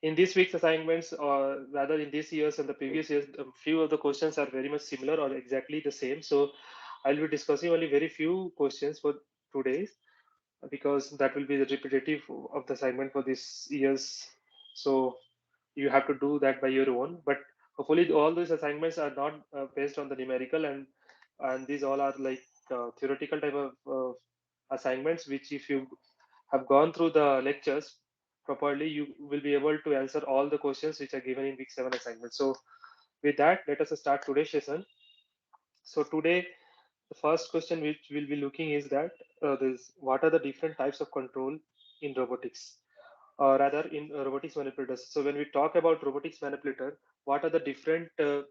In this week's assignments, or rather in this year's and the previous years, a few of the questions are very much similar or exactly the same. So I'll be discussing only very few questions for today because that will be the repetitive of the assignment for this year's. So you have to do that by your own. But hopefully all these assignments are not based on the numerical, and these all are like theoretical type of assignments, which if you have gone through the lectures properly, you will be able to answer all the questions which are given in week 7 assignment. So with that, let us start today's session. So today, the first question which we'll be looking is that this what are the different types of control in robotics, or rather in robotics manipulators. So when we talk about robotics manipulator, what are the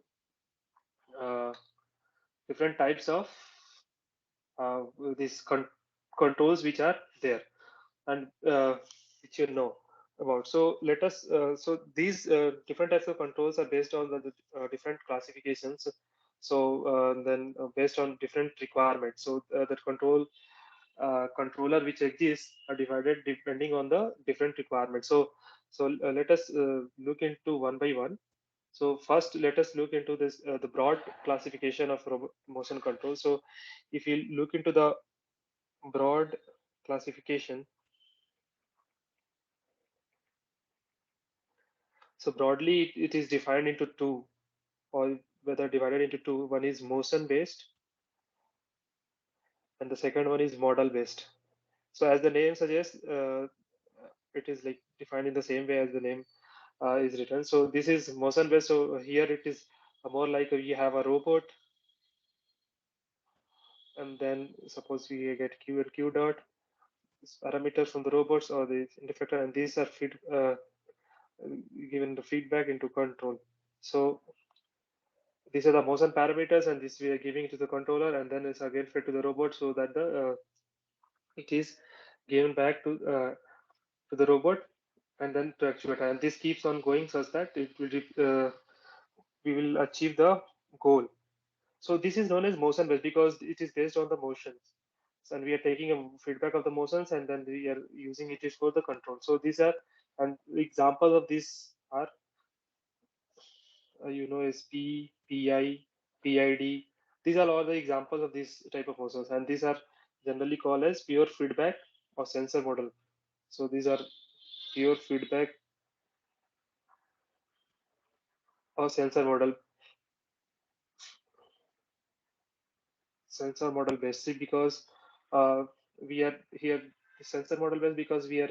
uh, different types of uh, these controls which are there, and which you know about. So let us so these different types of controls are based on the different classifications. So then based on different requirements, so the controller which exists are divided depending on the different requirements. So let us look into one by one. So first, let us look into this the broad classification of motion control. So if you look into the broad classification, so broadly it is defined into two, or whether divided into two. One is motion based and the second one is model based. So as the name suggests, it is like defined in the same way as the name is written. So this is motion based. So here it is more like we have a robot, and then suppose we get q and q dot parameters from the robots or the interpreter, and these are given the feedback into control. So these are the motion parameters, and this we are giving to the controller, and then it's again fed to the robot, so that the it is given back to the robot and then to actuator, and this keeps on going such that it will we will achieve the goal. So this is known as motion based because it is based on the motions, and we are taking a feedback of the motions and then we are using it for the control. So these are, and examples of these are is pi, pid. These are all the examples of this type of motions, and these are generally called as pure feedback or sensor model. So these are pure feedback or sensor model basic, because we are here sensor model based because we are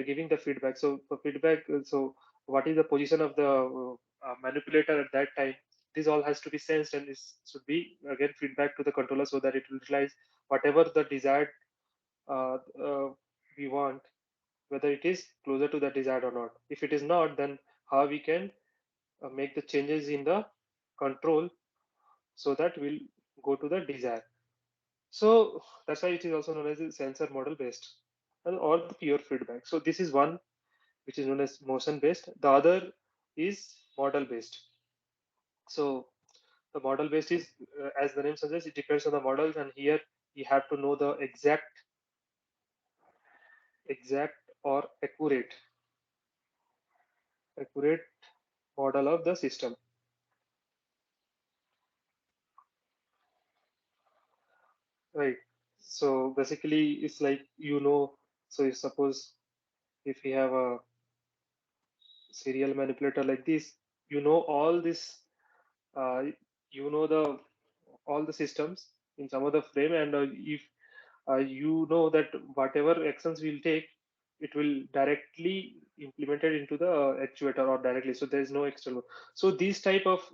giving the feedback. So for feedback, so what is the position of the manipulator at that time, this all has to be sensed, and this should be again feedback to the controller so that it will realize whatever the desired uh, uh, we want, whether it is closer to the desired or not. If it is not, then how we can make the changes in the control so that we'll go to the desired. So that's why it is also known as a sensor model based or the pure feedback. So this is one which is known as motion based. The other is model based. So the model based is, as the name suggests, it depends on the models, and here you have to know the exact or accurate model of the system. Right. So basically, it's like So if suppose if we have a serial manipulator like this, all this, uh, the all the systems in some other frame, and if that whatever actions we'll take, it will directly implemented into the actuator or directly. So there is no external. So this type of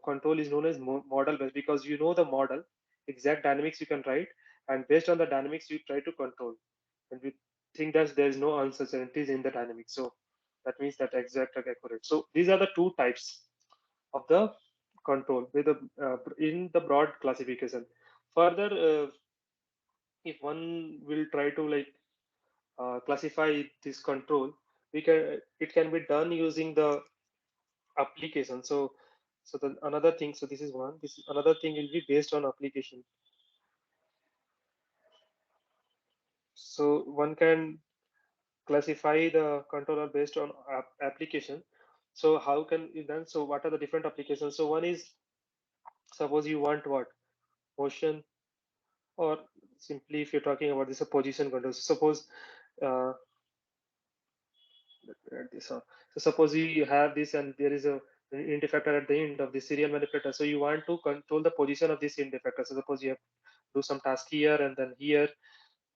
control is known as model based, because the model exact dynamics you can write, and based on the dynamics you try to control, and we think that there is no uncertainties in the dynamics. So that means that exact and accurate. So these are the two types of the control with the in the broad classification. Further, if one will try to like classify this control, we can it can be done using the application. So the another thing, so this is one, this is another thing will be based on application. So one can classify the controller based on application. So how can you then? So what are the different applications? So one is, suppose you want what, motion, or simply if you're talking about this a position control. So suppose uh, let me write this out. So suppose you have this and there is a an int effector at the end of the serial manipulator. So you want to control the position of this int effector. So suppose you have to do some task here and then here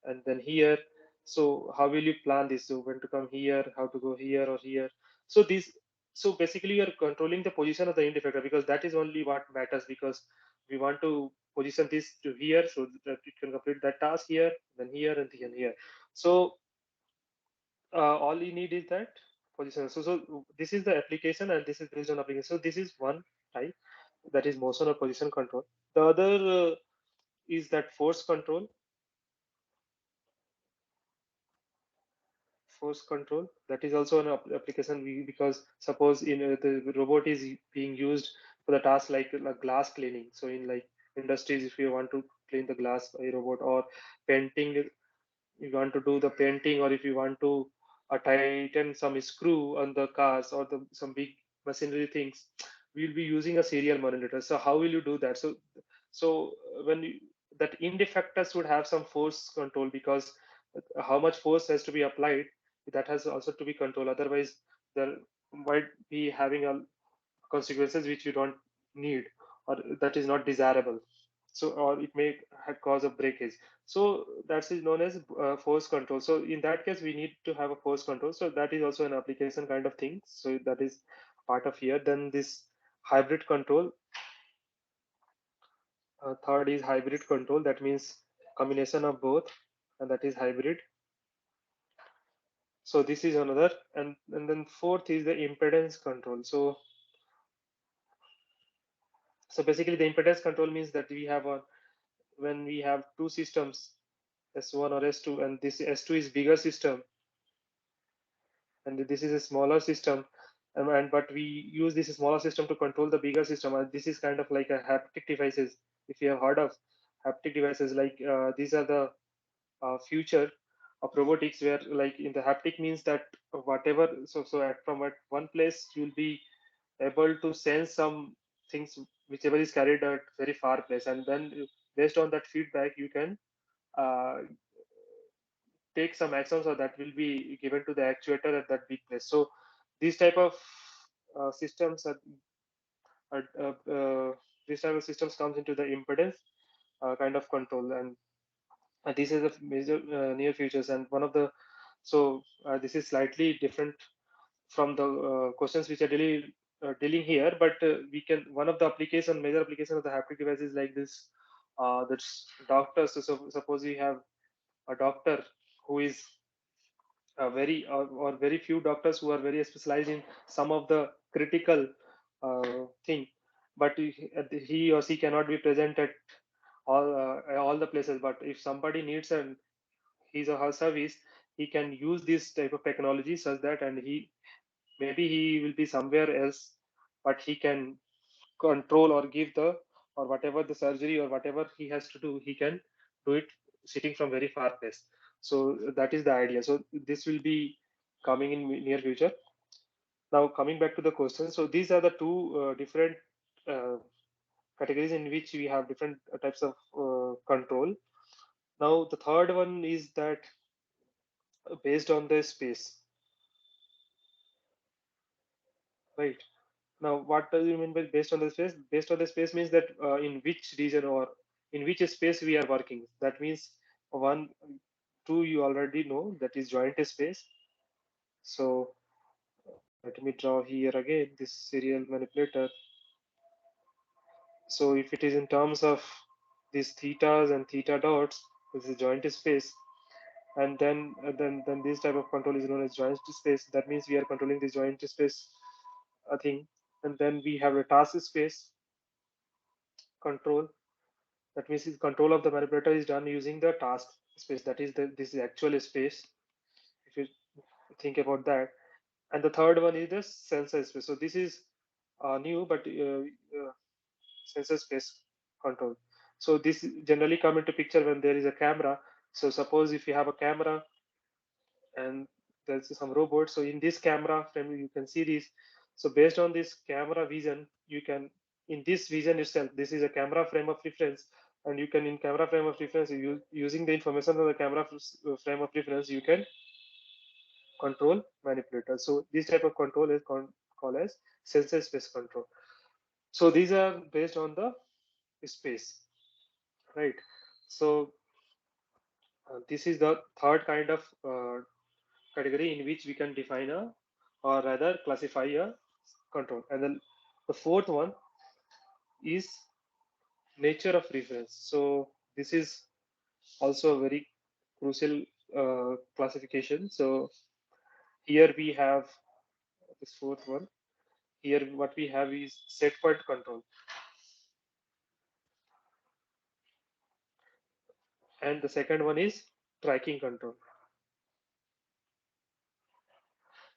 and then here. So how will you plan this? So when to come here, how to go here or here. So this, so basically you're controlling the position of the int effector, because that is only what matters, because we want to position this to here so that it can complete that task here, then here and here. So all you need is that position. So this is the application and this is based on application. So this is one type, that is motion or position control. The other is that force control. Force control, that is also an application, because suppose in the robot is being used for the task like glass cleaning. So in like industries, if you want to clean the glass by robot, or painting, you want to do the painting, or if you want to tighten some screw on the cars or some big machinery things, we'll be using a serial manipulator. So how will you do that? So when you, that end effectors would have some force control, because how much force has to be applied, that has also to be controlled. Otherwise there might be having a consequences which you don't need, or that is not desirable. So or it may cause a breakage. So that is known as force control. So in that case we need to have a force control. So that is also an application kind of thing. So that is part of here. Then this hybrid control, third is hybrid control, that means combination of both, and that is hybrid. So this is another, and then fourth is the impedance control. So basically the impedance control means that we have a, when we have two systems, S1 or S2, and this S2 is bigger system and this is a smaller system, and but we use this smaller system to control the bigger system. And this is kind of like a haptic devices. If you have heard of haptic devices, like these are the future of robotics, where like in the haptic means that whatever, from at one place you'll be able to sense some things whichever is carried at very far place, and then based on that feedback you can uh, take some actions, or that will be given to the actuator at that big place. So these type of systems are these type of systems comes into the impedance kind of control, and this is a major near futures. And one of the, this is slightly different from the questions which are dealing here, but we can, one of the application, major application of the haptic device is like this, that's doctors. So suppose we have a doctor who is very, or very few doctors who are very specialized in some of the critical thing, but he or she cannot be present at all the places. But if somebody needs his or her service, he can use this type of technology such that, and he, maybe he will be somewhere else, but he can control or give the, or whatever the surgery or whatever he has to do, he can do it sitting from very far place. So that is the idea. So this will be coming in near future. Now coming back to the question, so these are the two different uh, categories in which we have different types of control. Now the third one is that based on the space, right? Now what do you mean by based on the space? Based on the space means that in which region or in which space we are working. That means one, two, you already know, that is joint space. So let me draw here again this serial manipulator. So if it is in terms of these thetas and theta dots, this is joint space. And then this type of control is known as joint space. That means we are controlling this joint space thing. And then we have a task space control. That means the control of the manipulator is done using the task space. That is this is actual space, if you think about that. And the third one is the sensor space. So this is new, but sensor space control. So this generally come into picture when there is a camera. So suppose if you have a camera and there's some robot. So in this camera frame, you can see this. So based on this camera vision, you can, in this vision itself, this is a camera frame of reference, and you can, in camera frame of reference, using the information of the camera frame of reference, you can control manipulator. So this type of control is called as sensor space control. So these are based on the space, right? So this is the third kind of category in which we can define a, or rather classify a control. And then the fourth one is nature of reference. So this is also a very crucial classification. So here we have this fourth one. Here what we have is set point control, and the second one is tracking control.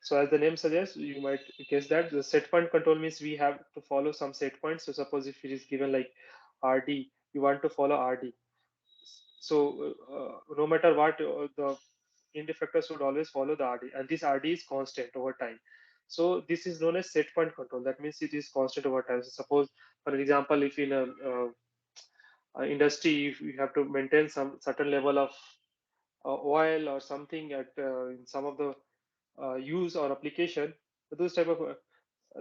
So as the name suggests, you might guess that the set point control means we have to follow some set points. So suppose if it is given like RD, you want to follow RD. So no matter what, the end effector should always follow the RD, and this RD is constant over time. So this is known as set point control. That means it is constant over time. So suppose, for example, if in a industry, if you have to maintain some certain level of oil or something at in some of the use or application, those type of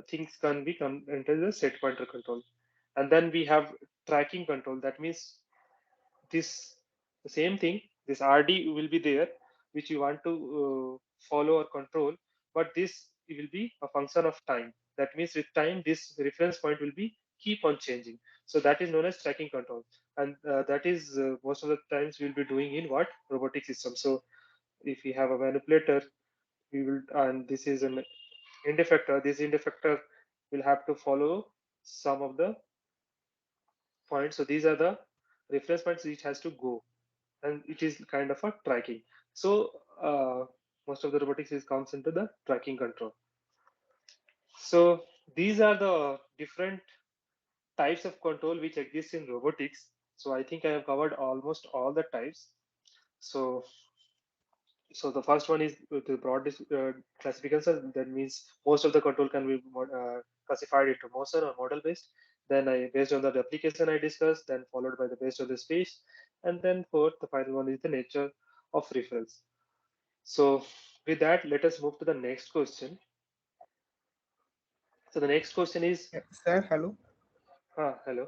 things can be into the set pointer control. And then we have tracking control. That means this, the same thing, this RD will be there, which you want to follow or control, but this will be a function of time. That means with time, this reference point will be keep on changing. So that is known as tracking control, and that is most of the times we'll be doing in what robotic system. So if we have a manipulator, we will, and this is an end effector. This end effector will have to follow some of the points. So these are the reference points which has to go, and it is kind of a tracking. So most of the robotics is comes into the tracking control. So these are the different types of control which exist in robotics. So I think I have covered almost all the types. So the first one is the broad classification. That means most of the control can be classified into motion or model based. Then I, based on the application I discussed, then followed by the based on the space, and then fourth, the final one is the nature of reference. So with that, let us move to the next question. So the next question is, Sir, hello. hello.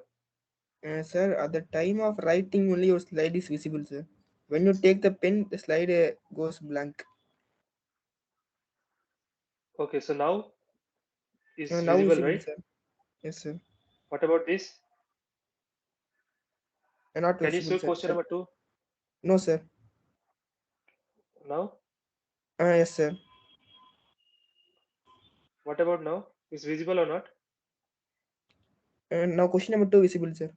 Sir, at the time of writing, only your slide is visible, sir. When you take the pen, the slide goes blank. Okay, so now is Now visible, visible, right? sir. Yes, sir. What about this? Not Can you visible, show sir. question number two No, sir. now? Yes, sir. What about now? Is visible or not? Now question number two visible, sir.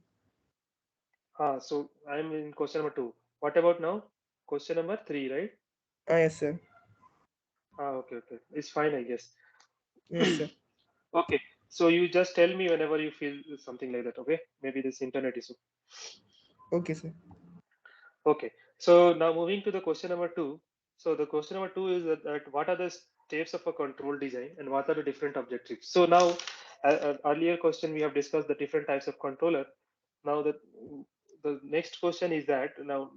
So I'm in question number two. What about now? Question number three, right? Yes, sir. Okay, okay. It's fine, I guess. Yes, sir. Okay. So you just tell me whenever you feel something like that, okay? Maybe this internet issue. Okay, sir. Okay. So now moving to the question number two. So the question number two is that what are the steps of a control design and what are the different objectives? So now, earlier question we have discussed the different types of controller. Now the next question is that now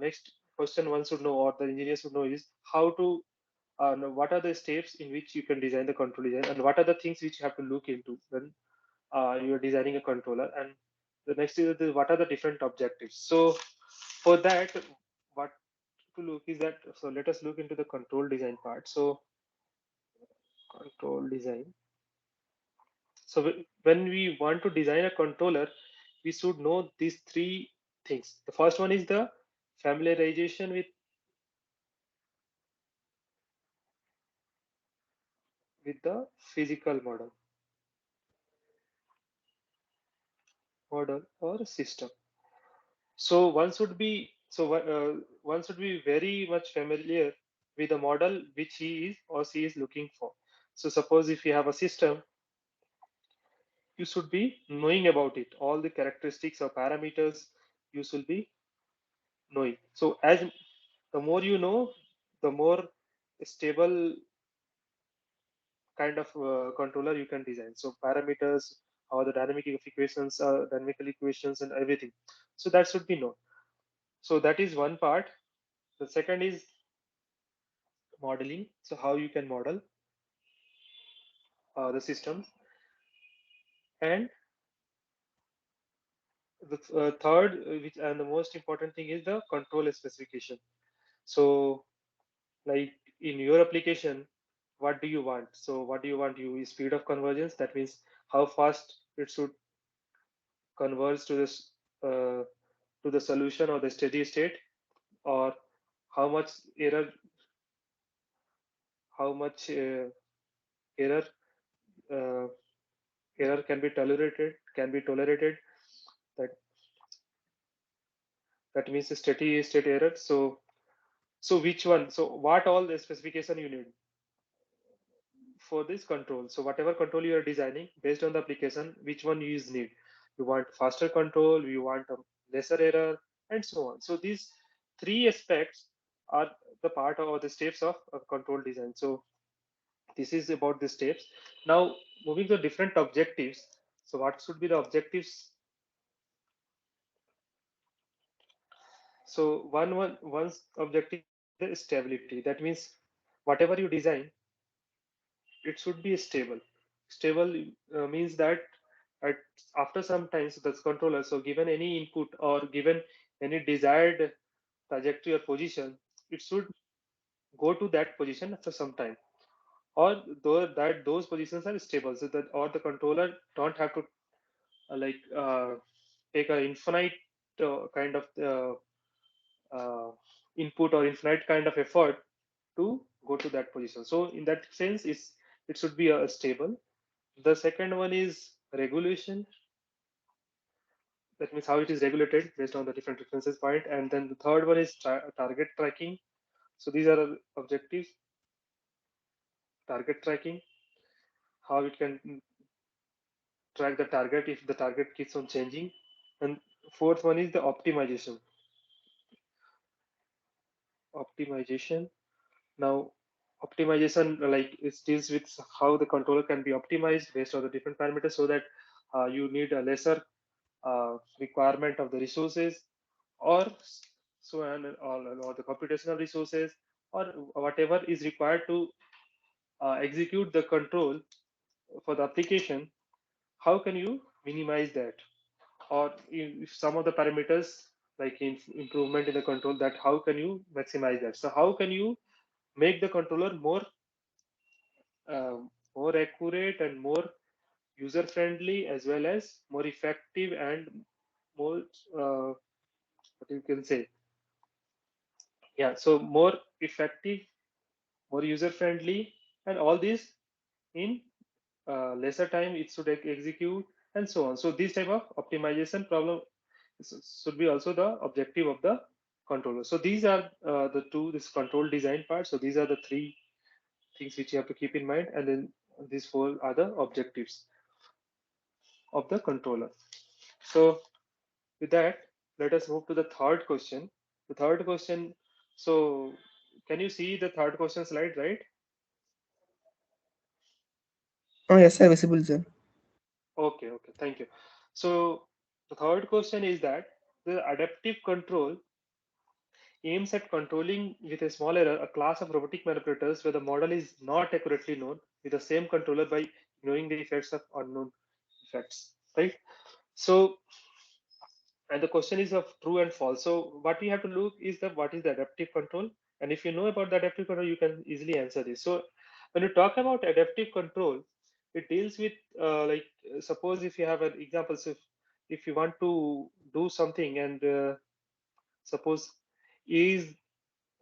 next question one should know, or the engineers should know, is how to now what are the steps in which you can design the control design, and what are the things which you have to look into when you are designing a controller. And the next is what are the different objectives. So for that, what to look is that, so let us look into the control design part. So control design. So when we want to design a controller, we should know these three things. The first one is the familiarization with the physical model or system. So one should be very much familiar with the model which he is or she is looking for. So suppose if you have a system, you should be knowing about it. All the characteristics or parameters you should be knowing. So as the more you know, the more stable kind of controller you can design. So parameters or the dynamical equations and everything. So that should be known. So that is one part. The second is modeling. So how you can model the systems. And the third, which and the most important thing is the control specification. So like in your application, what do you want? So what do you want? You speed of convergence. That means how fast it should converge uh, to the solution or the steady state, or how much error how much error uh, error can be tolerated. That that means a steady state error. So which one, so what all the specification you need for this control. So whatever control you are designing based on the application, which one you is need. You want faster control, you want a lesser error, and so on. So these three aspects are the part or the steps of control design. So this is about the steps. Now moving to different objectives. So what should be the objectives? So one's objective is the stability. That means whatever you design, it should be stable. Stable means that at after some time, so the controller, so given any input or given any desired trajectory or position, it should go to that position after some time, or though that those positions are stable, so that or the controller don't have to like take a infinite kind of uh, input or infinite kind of effort to go to that position. So in that sense, it should be stable. The second one is regulation. That means how it is regulated based on the different references point. And then the third one is target tracking. So these are the objectives. Target tracking, how it can track the target if the target keeps on changing. And fourth one is the optimization. Optimization. Now, optimization like it deals with how the controller can be optimized based on the different parameters, so that you need a lesser requirement of the resources, or so and or the computational resources, or whatever is required to execute the control for the application. How can you minimize that? Or if some of the parameters like in improvement in the control, that how can you maximize that? So how can you make the controller more accurate and more user friendly, as well as more effective and more what you can say, yeah, so more effective, more user friendly, and all this in lesser time it should execute, and so on. So this type of optimization problem should be also the objective of the controller. So these are this control design part. So these are the three things which you have to keep in mind, and then these four are the objectives of the controller. So with that, let us move to the third question. The third question. So can you see the third question slide, right? Oh yes, sir, visible, sir. Okay, okay, thank you. So the third question is that the adaptive control aims at controlling with a small error a class of robotic manipulators where the model is not accurately known with the same controller by ignoring the effects of unknown effects, right? So, and the question is of true and false. So what we have to look is the what is the adaptive control, and if you know about the adaptive control, you can easily answer this. So when you talk about adaptive control, it deals with suppose if you have an example, so if you want to do something, and suppose is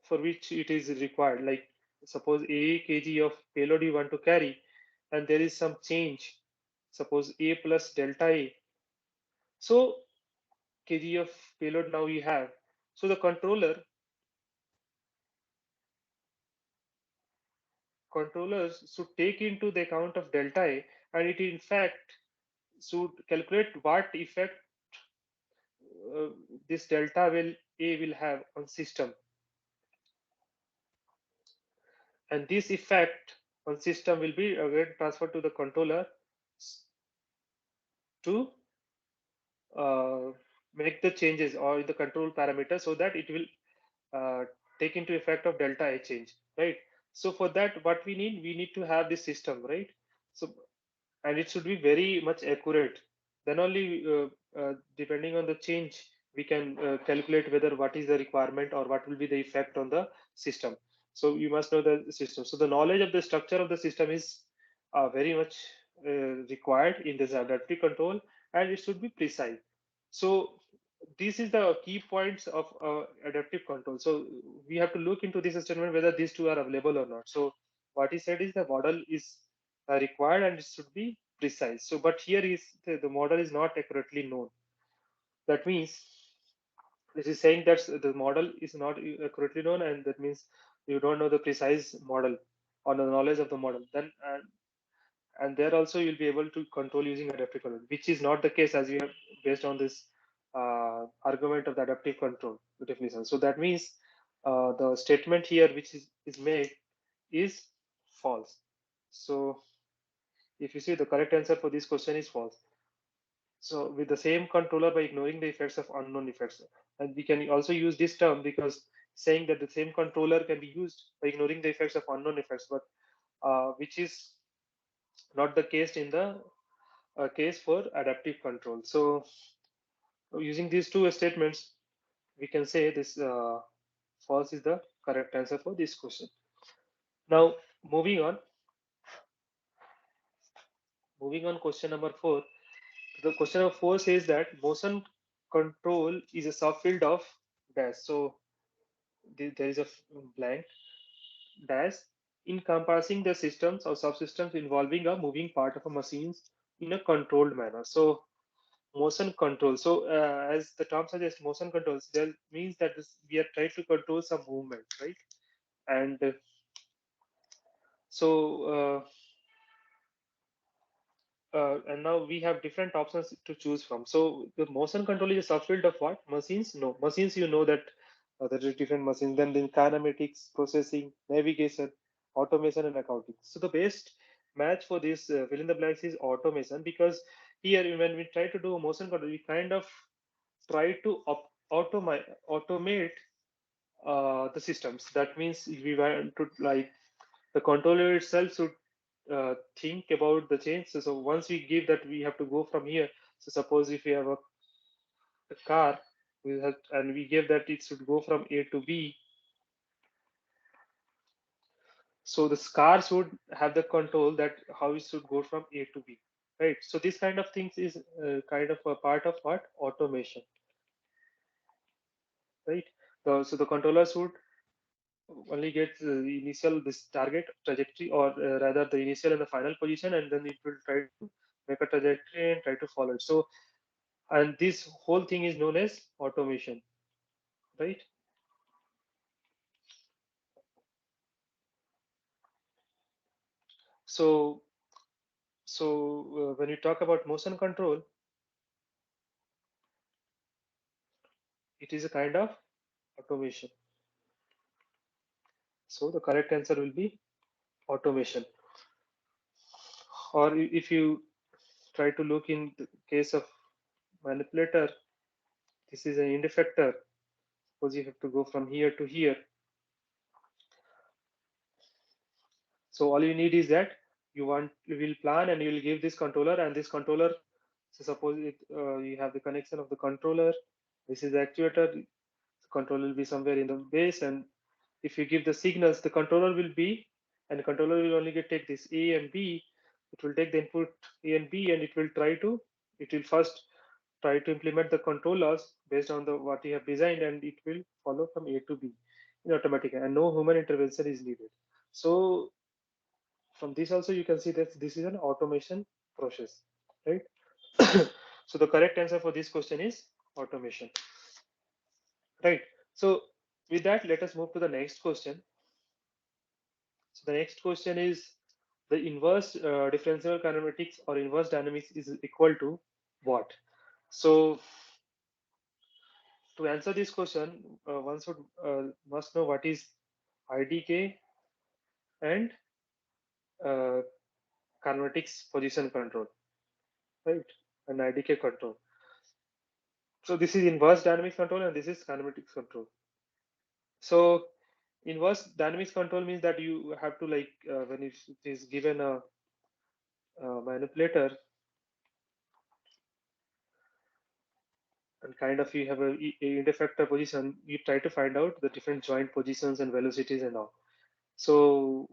for which it is required, like suppose a kg of payload you want to carry, and there is some change, suppose a plus delta a, so kg of payload now you have. So the controllers should take into the account of delta a, and it in fact should calculate what effect uh, this delta will a will have on system. and this effect on system will be again transferred to the controller to uh, make the changes or the control parameter so that it will uh, take into effect of delta H change, right? So for that, what we need to have this system, right? So and it should be very much accurate. Then only, depending on the change, we can calculate whether what is the requirement or what will be the effect on the system. So you must know the system. So the knowledge of the structure of the system is very much required in this adaptive control, and it should be precise. So this is the key points of adaptive control. So we have to look into this statement whether these two are available or not. So what he said is the model is required and it should be precise. So, but here is the model is not accurately known. That means this is saying that the model is not accurately known, and that means you don't know the precise model or the knowledge of the model. Then and there also you'll be able to control using adaptive control, which is not the case as we have based on this argument of the adaptive control the definition. So that means the statement here which is made is false. So if you see, the correct answer for this question is false. So with the same controller by ignoring the effects of unknown effects. And we can also use this term because saying that the same controller can be used by ignoring the effects of unknown effects, but which is not the case in the case for adaptive control. So using these two statements, we can say this false is the correct answer for this question. Now moving on, question number 4. The question of 4 says that motion control is a subfield of dash. So there is a blank dash encompassing the systems or subsystems involving a moving part of a machine in a controlled manner. So motion control. So as the term suggests, motion controls, that means that we are trying to control some movement, right? And so and now we have different options to choose from. So the motion control is a subfield of what? Machines? No, machines, you know that there are different machines. Then in kinematics, processing, navigation, automation, and accounting. So the best match for this fill in the blanks is automation, because here when we try to do motion control, we kind of try to automate the systems. That means we want to, like, the controller itself should think about the change. So once we give that we have to go from here. So suppose if we have a car, we have, and we give that it should go from A to B. So the car should have the control that how it should go from A to B, right? So this kind of things is kind of a part of what? Automation, right? So the controller should only get the initial this target trajectory, or rather the initial and the final position, and then it will try to make a trajectory and try to follow it. So and this whole thing is known as automation, right? So when you talk about motion control, it is a kind of automation. So the correct answer will be automation. Or if you try to look in the case of manipulator, this is an end effector. Suppose you have to go from here to here. So all you need is that you will plan and you will give this controller, and this controller. So suppose you have the connection of the controller. This is the actuator. The controller will be somewhere in the base, and if you give the signals, the controller will be, and the controller will only take this A and B. It will take the input A and B, and it will first try to implement the control laws based on the what you have designed, and it will follow from A to B in automatic, and no human intervention is needed. So from this also you can see that this is an automation process, right? So the correct answer for this question is automation, right? So with that, let us move to the next question. So the next question is, the inverse differential kinematics or inverse dynamics is equal to what? So to answer this question, one should must know what is IDK and uh, kinematics position control, right? And IDK control. So this is inverse dynamics control and this is kinematics control. So inverse dynamics control means that you have to like when it is given a manipulator and kind of you have a interfactor position, you try to find out the different joint positions and velocities and all. So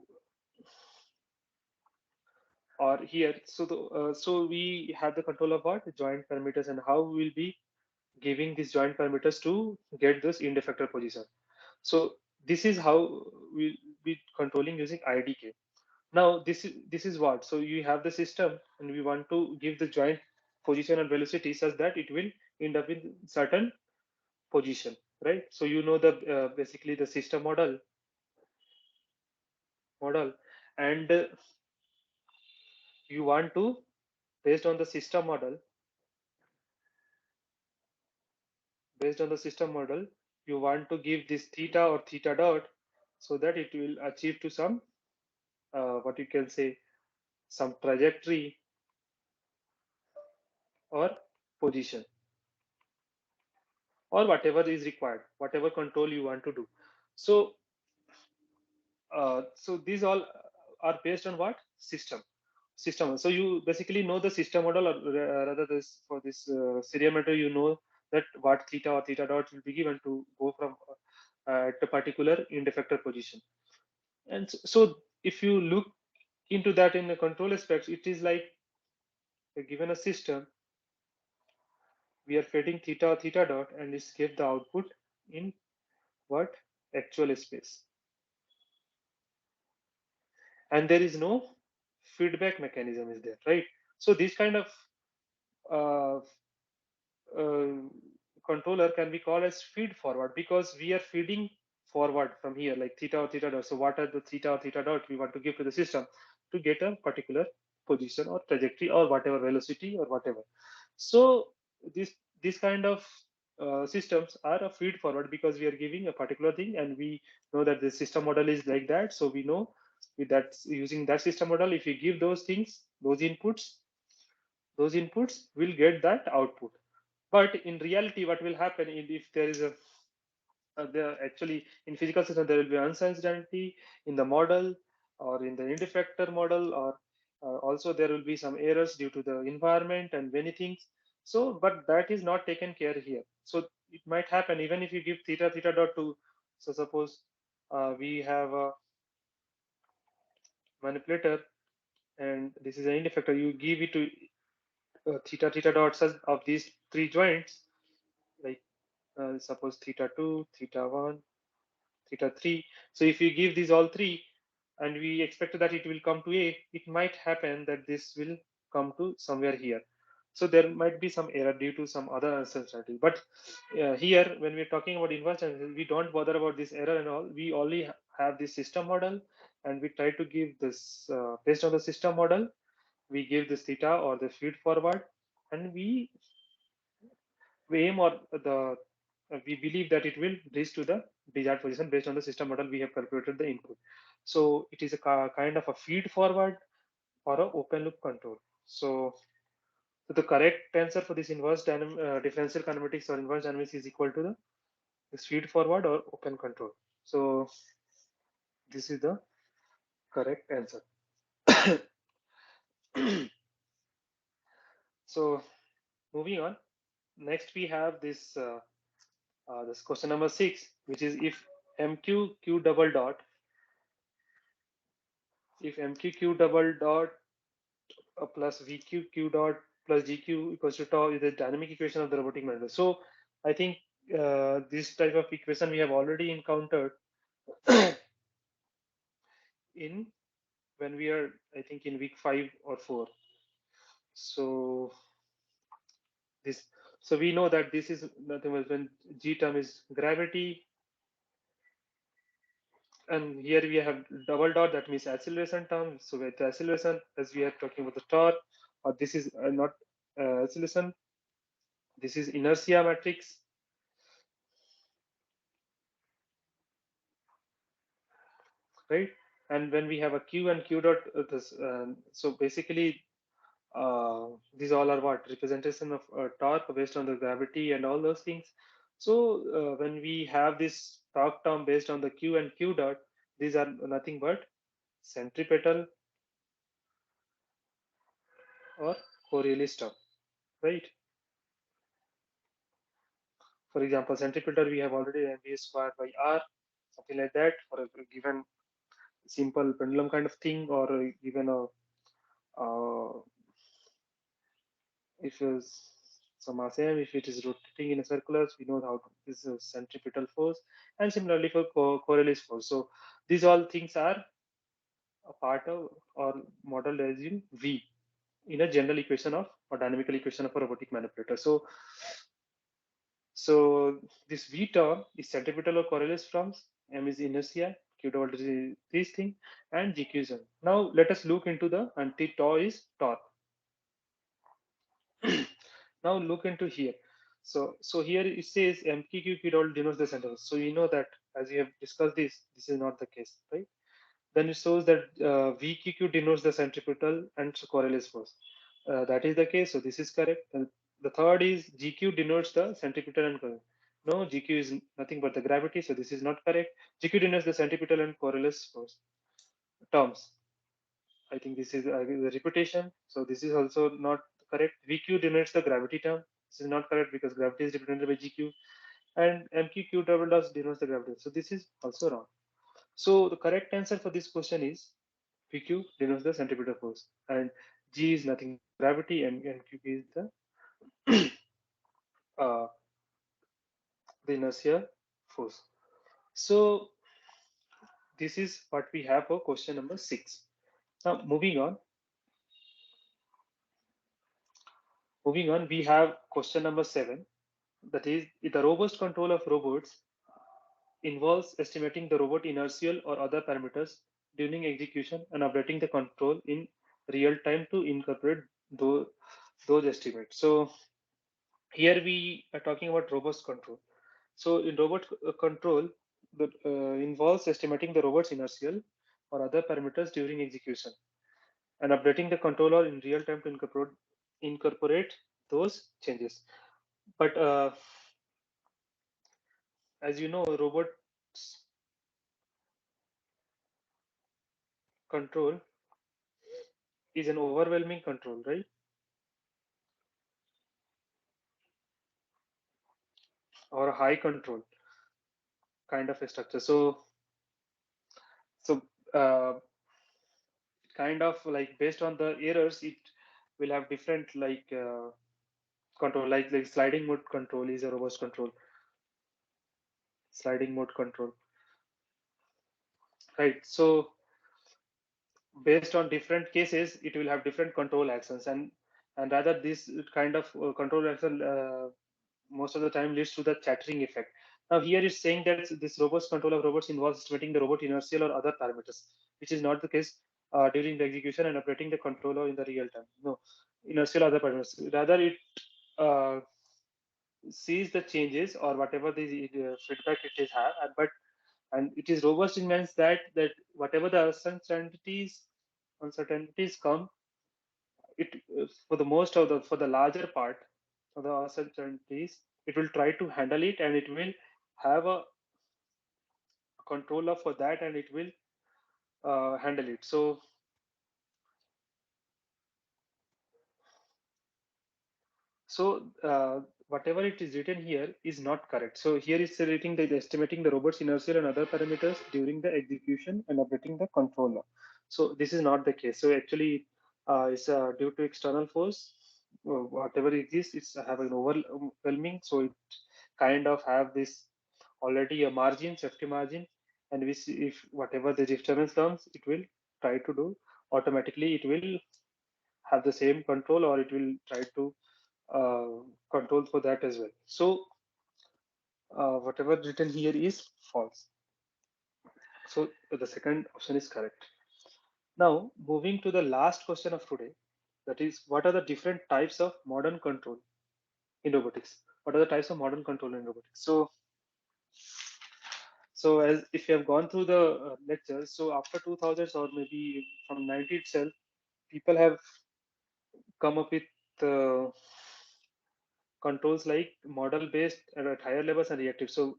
or here, so so we have the control of what? The joint parameters and how we will be giving these joint parameters to get this interfactor position. So this is how we'll be controlling using IDK. Now this is what? So you have the system and we want to give the joint position and velocity such that it will end up in certain position, right? So you know the basically the system model, and you want to based on the system model, based on the system model, you want to give this theta or theta dot so that it will achieve to some what you can say some trajectory or position or whatever is required, whatever control you want to do. So so these all are based on what? System. So you basically know the system model, or rather this for this serial matter, you know that what theta or theta dot will be given to go from at a particular interfactor position. And so if you look into that in the control aspects, it is like given a system, we are feeding theta or theta dot, and it's give the output in what? Actual space. And there is no feedback mechanism is there, right? So this kind of uh, uh, controller can be called as feed forward because we are feeding forward from here like theta or theta dot. So what are the theta or theta dot we want to give to the system to get a particular position or trajectory or whatever velocity or whatever. So this kind of systems are a feed forward because we are giving a particular thing and we know that the system model is like that. So we know with that using that system model, if you give those things, those inputs will get that output. But in reality, what will happen if there is a there actually in physical system there will be uncertainty in the model or in the interfactor model, or also there will be some errors due to the environment and many things. So, but that is not taken care here. So it might happen even if you give theta dot to. So suppose we have a manipulator and this is an interfactor. You give it to theta dots of these three joints like suppose theta 2, theta 1, theta 3. So if you give these all three and we expect that it will come to A, it might happen that this will come to somewhere here. So there might be some error due to some other uncertainty. But here, when we're talking about inverse analysis, we don't bother about this error and all. We only have this system model and we try to give this based on the system model. We give this theta or the feed forward and we aim or the we believe that it will reach to the desired position based on the system model we have calculated the input. So it is a kind of a feed forward or a open loop control. So the correct answer for this differential kinematics or inverse dynamics is equal to the this feed forward or open control. So this is the correct answer. So moving on, next we have this question number 6, which is if mq double dot if mq double dot plus vq dot plus gq equals to tau is the dynamic equation of the robotic maneuver. So I think this type of equation we have already encountered in when we are I think in week 5 or 4. So this so we know that this is nothing but when g term is gravity, and here we have double dot, that means acceleration term. So with the acceleration, as we are talking about the torque, or this is not acceleration, this is inertia matrix, right? And when we have a q and q dot, this, so basically these all are what representation of torque based on the gravity and all those things. So when we have this torque term based on the q and q dot, these are nothing but centripetal or Coriolis term, right? For example, centripetal we have already mv squared by r, something like that for a given simple pendulum kind of thing, or given a if is some same if it is rotating in a circular, we know how this is a centripetal force, and similarly for Coriolis force. So these all things are a part of or modeled as in V in a general equation of or dynamical equation of a robotic manipulator. So this V term is centripetal or Coriolis forms, M is inertia, Q double is this thing, and GQ is M. Now let us look into the anti tau is torque. Now look into here. So here it says MQQ dot denotes the center. So you know that as we have discussed this is not the case, right? Then it shows that VQQ denotes the centripetal and Coriolis force. That is the case. So this is correct. And the third is GQ denotes the centripetal and Coriolis. No, GQ is nothing but the gravity. So this is not correct. GQ denotes the centripetal and Coriolis force terms. I think this is the repetition. So this is also not correct. VQ denotes the gravity term. This is not correct because gravity is represented by GQ, and MQQ double does denotes the gravity. So this is also wrong. So the correct answer for this question is PQ denotes the centripetal force, and G is nothing but gravity, and MQ is uh, the inertia force. So this is what we have for question number 6. Now moving on, we have question number 7. That is, the robust control of robots involves estimating the robot inertial or other parameters during execution and updating the control in real time to incorporate those estimates. So here we are talking about robust control. So in robot control, that involves estimating the robot's inertial or other parameters during execution and updating the controller in real time to incorporate those changes. But as you know, robot control is an overwhelming control, right? Or a high control kind of a structure. So uh, kind of like based on the errors, it will have different like control, like sliding mode control is a robust control, sliding mode control, right? So based on different cases, it will have different control actions, and rather this kind of control action most of the time leads to the chattering effect. Now here it's saying that this robust control of robots involves estimating the robot inertial or other parameters, which is not the case during the execution and operating the controller in the real time. No, inertial other parameters. Rather, it uh, sees the changes or whatever the feedback it is have, and it is robust in means that whatever the uncertainties come, it for the most of the for the larger part of the uncertainties, it will try to handle it, and it will have a controller for that, and it will handle it. So whatever it is written here is not correct. So here it's stating that estimating the robot's inertial and other parameters during the execution and updating the controller. So this is not the case. So actually, it's due to external force. Whatever it is, it's have an overwhelming. So it kind of have this already a margin, safety margin, and we see if whatever the disturbance comes, it will try to do automatically. It will have the same control, or it will try to uh, control for that as well. So whatever written here is false. So the second option is correct. Now moving to the last question of today, that is, what are the different types of modern control in robotics? What are the types of modern control in robotics? So as if you have gone through the lectures, so after 2000s or maybe from 90 itself, people have come up with uh, controls like model based at higher levels and reactive. So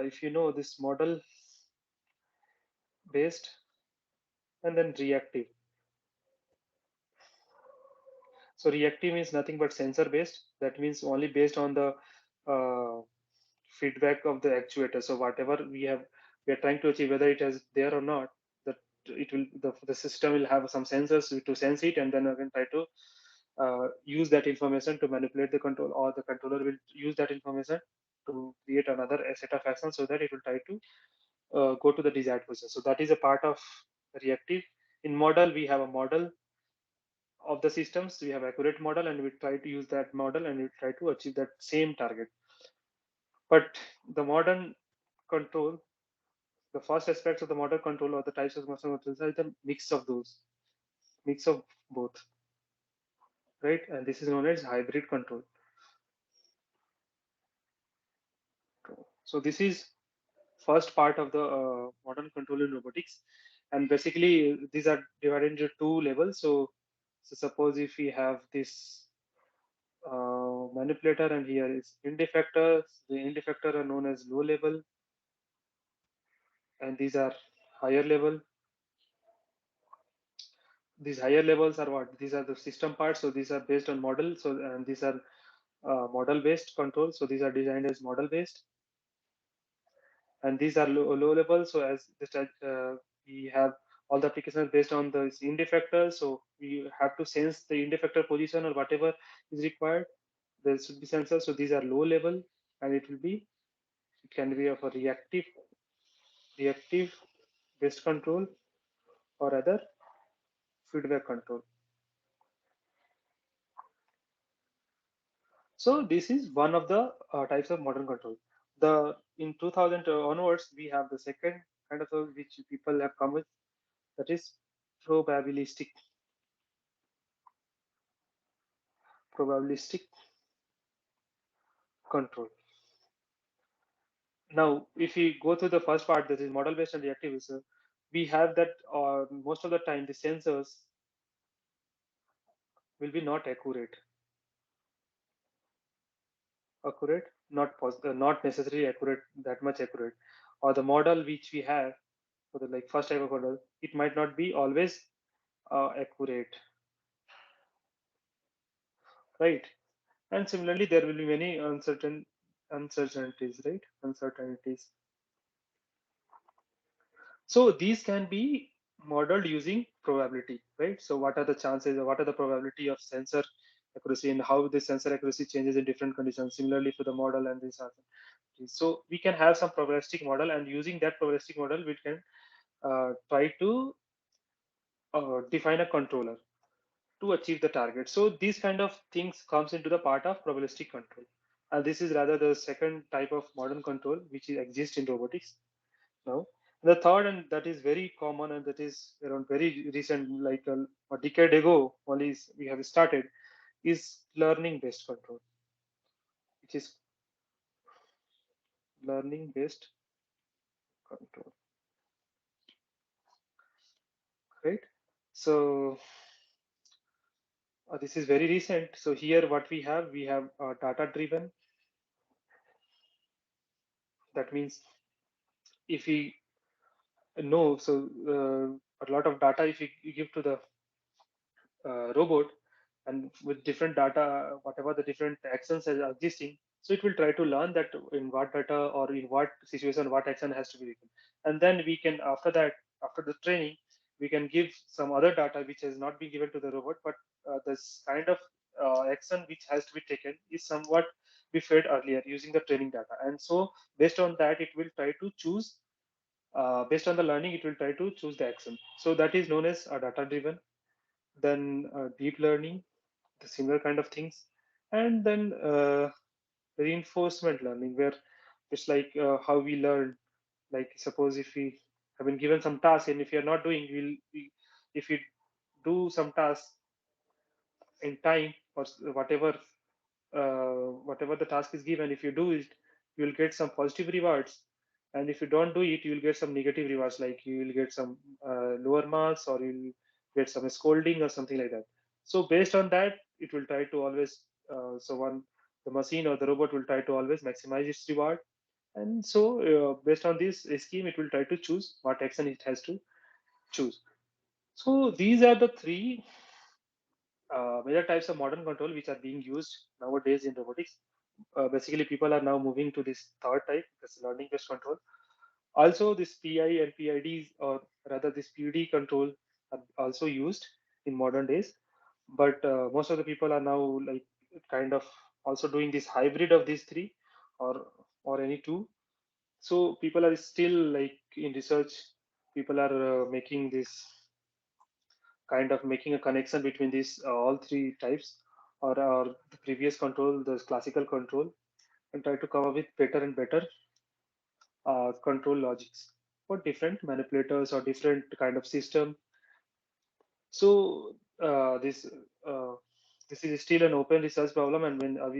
if you know this model based and then reactive. So reactive means nothing but sensor based. That means only based on the uh, feedback of the actuator. So whatever we are trying to achieve, whether it is there or not, that it will the system will have some sensors to sense it, and then again try to use that information to manipulate the control, or the controller will use that information to create another set of actions so that it will try to go to the desired position. So that is a part of reactive. In model, we have a model of the systems. We have accurate model, and we try to use that model, and we try to achieve that same target. But the modern control, the first aspects of the modern control or the types of motion controls are the mix of both, right? And this is known as hybrid control. So this is first part of the modern control in robotics, and basically these are divided into two levels. So suppose if we have this manipulator, and here is end effectors. The end effector are known as low level, and these are higher level. These higher levels are what? These are the system parts. So these are based on model. So and these are model based control. So these are designed as model based, and these are low level. So as this we have all the applications based on the end effector. So we have to sense the end effector position or whatever is required. There should be sensors. So these are low level, and it can be of a reactive based control or other feedback control. So this is one of the types of modern control. The in 2000 onwards, we have the second kind of which people have come with, that is probabilistic probabilistic control. Now, if we go to the first part, that is model based and reactive, we have that most of the time the sensors will be not accurate, not necessarily accurate, that much accurate, or the model which we have for the like first type of model, it might not be always accurate, right? And similarly, there will be many uncertainties, right? Uncertainties. So these can be modeled using probability, right? So what are the chances, or what are the probability of sensor accuracy, and how the sensor accuracy changes in different conditions? Similarly for the model and this. So we can have some probabilistic model, and using that probabilistic model, we can try to define a controller to achieve the target. So these kind of things comes into the part of probabilistic control. And this is rather the second type of modern control which exists in robotics now. The third, and that is very common, and that is around very recent, like a decade ago, only we have started, is learning based control, which is learning based control, right? So this is very recent. So here what we have data driven. That means if we know, so a lot of data if you give to the robot, and with different data, whatever the different actions are existing, so it will try to learn that in what data or in what situation what action has to be taken. And then we can, after that, after the training, we can give some other data which has not been given to the robot, but this kind of action which has to be taken is somewhat be fed earlier using the training data. And so based on that, it will try to choose, based on the learning, it will try to choose the action. So that is known as data driven. Then deep learning, the similar kind of things. And then reinforcement learning, where it's like how we learn. Like suppose if we have been given some task, and if you're not doing, if you do some task in time, or whatever the task is given, if you do it, you'll get some positive rewards. And if you don't do it, you will get some negative rewards, like you will get some lower marks, or you'll get some scolding or something like that. So based on that, it will try to always the machine or the robot will try to always maximize its reward. And so based on this scheme, it will try to choose what action it has to choose. So these are the three major types of modern control which are being used nowadays in robotics. Basically, people are now moving to this third type, this learning based control. Also, this PI and PIDs, or rather this PD control, are also used in modern days. But most of the people are now like kind of also doing this hybrid of these three, or any two. So people are still like in research. People are making this kind of making a connection between these all three types, or the previous control, the classical control, and try to come up with better and better control logics for different manipulators or different kind of system. So uh, this uh, this is still an open research problem, and when we